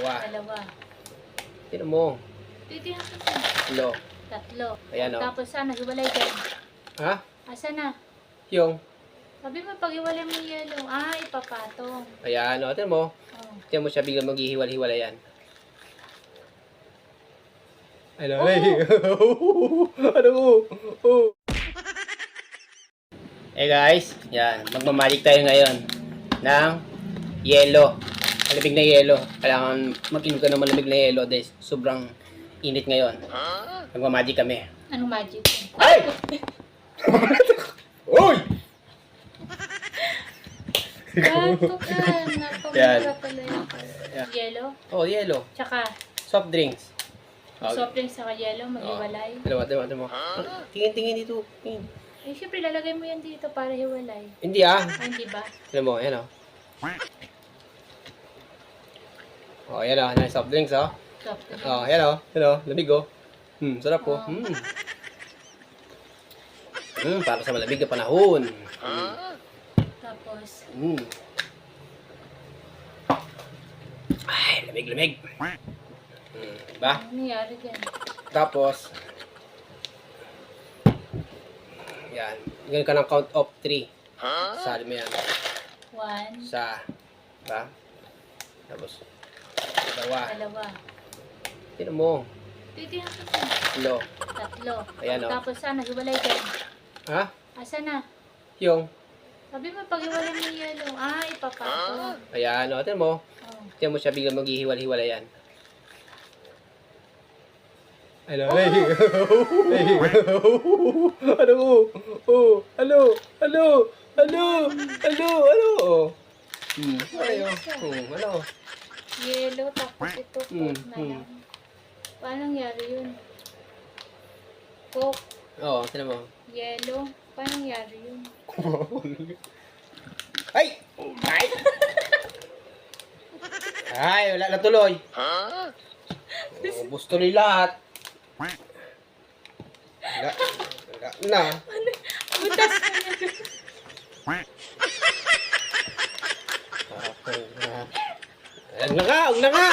Dalawa. Tignan mo. Titihan ko siya. Tatlo. Ayan, oh. Tapos sana, hiwalay dyan. Ha? Asa na? Yung. Sabi mo, pag hiwalay mo yung yellow. Ah, ipapatong. Ayan, o. Tignan mo. Oh. Tignan mo siya biglang maghihiwal-hiwala yan. Ano? Oh. Ano? Eh guys, yan. Magmamagic tayo ngayon ng yelo. Malamig na yelo. Kailangan mag-inom ka ng malamig na yelo dahil sobrang init ngayon. Magmamagic kami. Anong magic? Ay! Uy! Gato ka. Yan. Napamura pala yun. Yan. Yellow? Oh, yelo. Tsaka, Soft drinks. soft drinks saka yellow, maghiwalay. Dalawa. Tingin dito. Tingin. Eh, syempre, lalagay mo yan dito para hiwalay. Hindi ah. Ah, hindi ba? Alam mo, yan o. Oh, yan o. Soft drinks o. Soft drinks. Oh, yan o. Yan o. Lamig o. Sarap po. Para sa malamig na panahon. Tapos, Ay, lamig. Diba? ano nangyari dyan? Tapos, yan. Ganyan ka ng count of 3. Sali mo yan. 1, Isa. Diba? Tapos, dalawa. Tignan mo. titihan ko siya. Tatlo. Ayan, oh. Tapos sana, hiwalay dyan. Ha? Asa na? Yung. Sabi mo, pag hiwalay mo yung yellow. Ah, ipapatong. Ayan, o. Tignan mo. Oh. Tignan mo siya biglang maghihiwal-hiwala yan. Ano? Oh. Ano? Yellow, tapos ito, coke na lang. Paano nangyari yun? Coke, Oo, tignan mo. yellow. Paano nangyari yun? Ay! Ay, wala na tuloy. Ubus tuloy lahat. Wala na. Butas ka na. Huwag na nga.